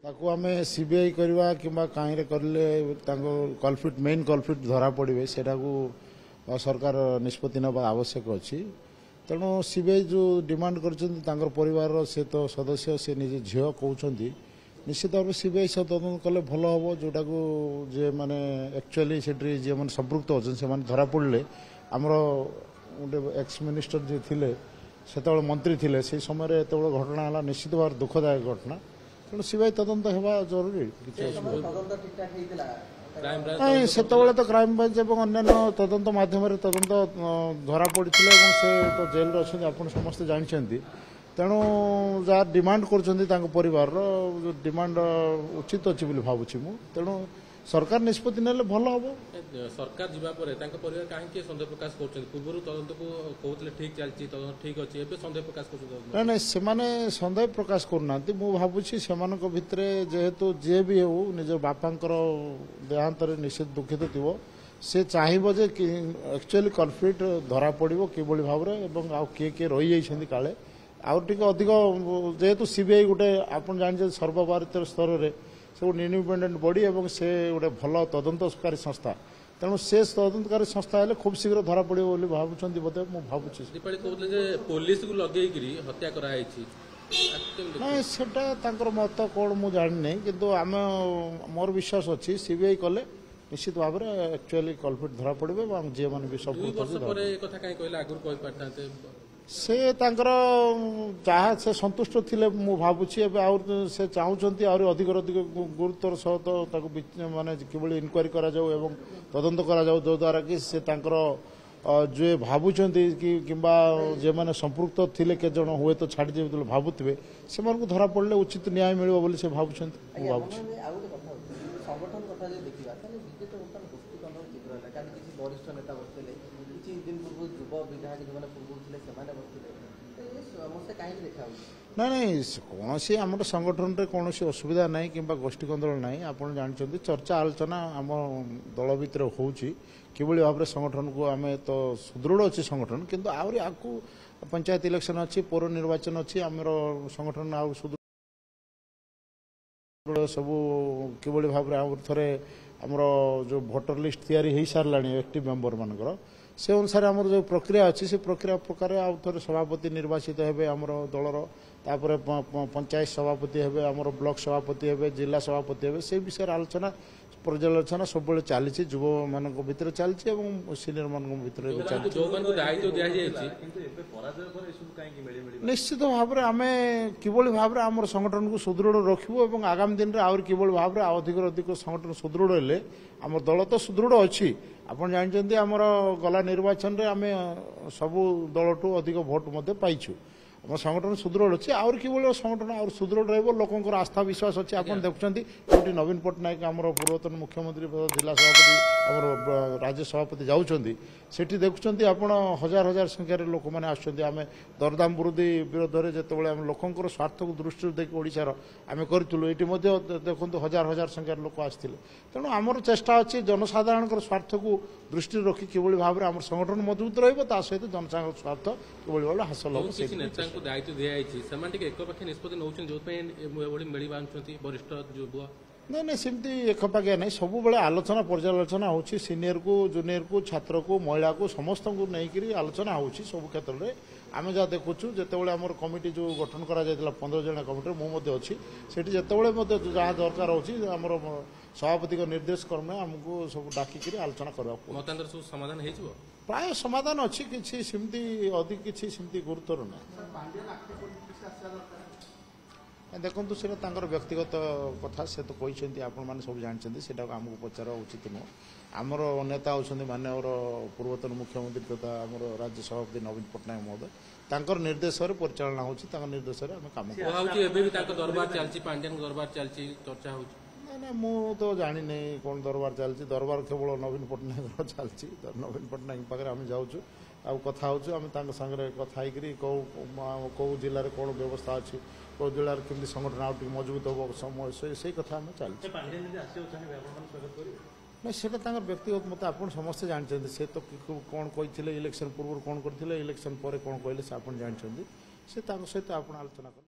ताको आमे सीबीआई करवा किंबा काहींरे करले ताको कल्प्रिट मेन कल्प्रिट धरा पड़े सेटा को सरकार निष्पत्ति नवा आवश्यक अच्छी तेणु सीबीआई जो डिमांड कर परिवार से तो सदस्य से निजे झील कहते निश्चित भाव सीबीआई से तदंत कले भल हम जोटा को जे माने एक्चुअली से मैंने संपृक्त अच्छे से धरा पड़े आमर गोटे एक्स मिनिस्टर जी थे से मंत्री थे से समय घटना है निश्चित भाव दुखदायक घटना तेणु सीबीआई तदंत होगा जरूरी नहीं से तो क्राइम ब्रांच और अन्य तदंत मध्यम तदंत धरा पड़ी से तो जेल अच्छे आप समस्ते जानते तेणु जहाँ डिमांड कर परिवार जो डिमांड उचित अच्छी भावुँ मु तेणु सरकार निष्पत्ति नेले भल हम सरकार जीवा पर परिवार कहीं सन्देह प्रकाश कर पूर्व तदंत को कहते ठीक चलती तदंत ठीक अच्छे एवं सन्देह प्रकाश कर नहीं से सन्देह प्रकाश करना मुझे से भितर जेहेतु जी भी हो निज बापांकर देहांत निश्चित दुखित थी से चाहब जे एक्चुअली कल्प्रिट धरा पड़ो कि भाव में आउ किए रही जाइए काले आउ टे अधिक जेहेतु सीबीआई गोटे आप जानते सर्वभारतीय स्तर में से गोटे इंडिपेंडेंट बॉडी और से गोटे भल तदंतकारी संस्था तेणु से तदंतकारी संस्था है खूब शीघ्र धरा पड़ो भावुं बोधे मुझे पुलिस को लगे हत्या कराई ना सेटा मत कौन मुझे जानी किंतु आम मोर विश्वास अच्छी सीबीआई कले निश्चित भाव में एक्चुअली कल्प्रिट धरा पड़े जी मैंने भी सब से जहाँ से संतुष्ट थे मु भावुची से चाहते अधिक गुरुतर सह तो माने कि इनक्वारी करा तदंत करा जो द्वारा कि से जो भावुं कि जे मैंने संपृक्त थे के जन हुए तो छाड़ी देवे भावुवे से धरा पड़े उचित न्याय मिले से भावुं वरिष्ठ नेता बसते किसी दिन पूर्व युव विधायक जो पूर्व थे समस्या कहीं देखा ना नहीं कौन सी आम संगठन में कौन असुविधा ना कि गोष्ठी कंदल ना आप जानते चर्चा आलोचना आम दल भितर होची भाव में संगठन को आम तो सुदृढ़ अच्छी संगठन किंतु आहरी आपको पंचायत इलेक्शन अच्छी पौर निर्वाचन अच्छी आमर संगठन आ सुदृढ़ सब कि भाव में थे आमर जो भोटर लिस्ट तैयारी हो सारा एक्टिव मेंबर मानकर से अनुसार आमर जो प्रक्रिया अच्छी से प्रक्रिया प्रकार आउ थे सभापति निर्वाचित हे आमर दलर तापर पंचायत सभापति हे आमर ब्लॉक सभापति हे जिला सभापति हे से विषय आलोचना पर्यालोचना सब चली युव मान भर चलती सिनियर मान निश्चित भाव में आम कि भाव में आम संगठन को सुदृढ़ रखू और आगामी दिन में आहरी कि भाव में अधिक अधिक संगठन सुदृढ़ हेले आम दल तो सुदृढ़ अच्छी आप जानते आमर गला निर्वाचन में आम सबू दल टू अधिक भोट पाइछु आम संगठन सुदृढ़ अच्छे आउर कि संगठन और सुदृढ़ रोक आस्था विश्वास अच्छे आप देखुं जो नवीन पट्टनायक आमर पूर्वतन मुख्यमंत्री जिला सभापति आम राज्य सभापति जाऊँगी सेठी देखुं आप हजार हजार संख्यार लोक मैंने आम दरदाम वृद्धि विरोध में जो लोकंर स्वार्थ को दृष्टि देखिए ओडिशार आम करूँ ये देखो हजार हजार संख्यार लोक आसते तेणु आमर चेष्टा अच्छी जनसाधारण स्वार्थ को दृष्टि रखी कि भाव में आम संगठन मजबूत रहित जनसाधारण स्वार्थ कि भाव में हासिल हो दायित्व दिखाई एकपाखी निष्पत्ति नौ जो मिल पार्टी वरिष्ठ युव नहीं नहीं सेमती एकपाखिया नहीं सब बेले आलोचना पर्यालोचना हो सीनियर को जूनियर को छात्र को महिला को समस्त को लेकिन आलोचना हो सब क्षेत्र में आम जहाँ देखुचु जिते आम कमिटी जो गठन कर 15 जन कमिटी मुझे अच्छी सेठी जिते जहाँ दरकार होमर सभापति निर्देश क्रमे आमको सब डाकिक आलोचना करवा समाधान प्राय समाधान अच्छी किसी सेमती अधिक किसी सेमती गुरुतर ना देखो से व्यक्तिगत कथा से तो कहते आपण मैंने सब जानते से आमको पचार उचित नुह आमर नेता अच्छा माननीय पूर्वतन मुख्यमंत्री तथा आम राज्य सभापति नवीन पट्टनायक महोदय तांकर निर्देश परिचालना होची निर्देश कम दरबार चलती पांड्यान दरबार चलती चर्चा हो ना मु तो जानी नहीं कौन दरबार चलती दरबार केवल नवीन पट्टनायक चलती नवीन पट्टनायक पाखे आम जाऊँ आउ कथा होमें सागर कथा कौ जिले में कौन व्यवस्था अच्छी कौ जिले में केमती संगठन आउ मजबूत हम समय से कथा आम चलती नहीं से व्यक्तिगत मत आप समस्ते जानते से तो कौन कही इलेक्शन पूर्व कौन करते इलेक्शन पर कौन कहले से आप जानते से सहित आप आलोचना कर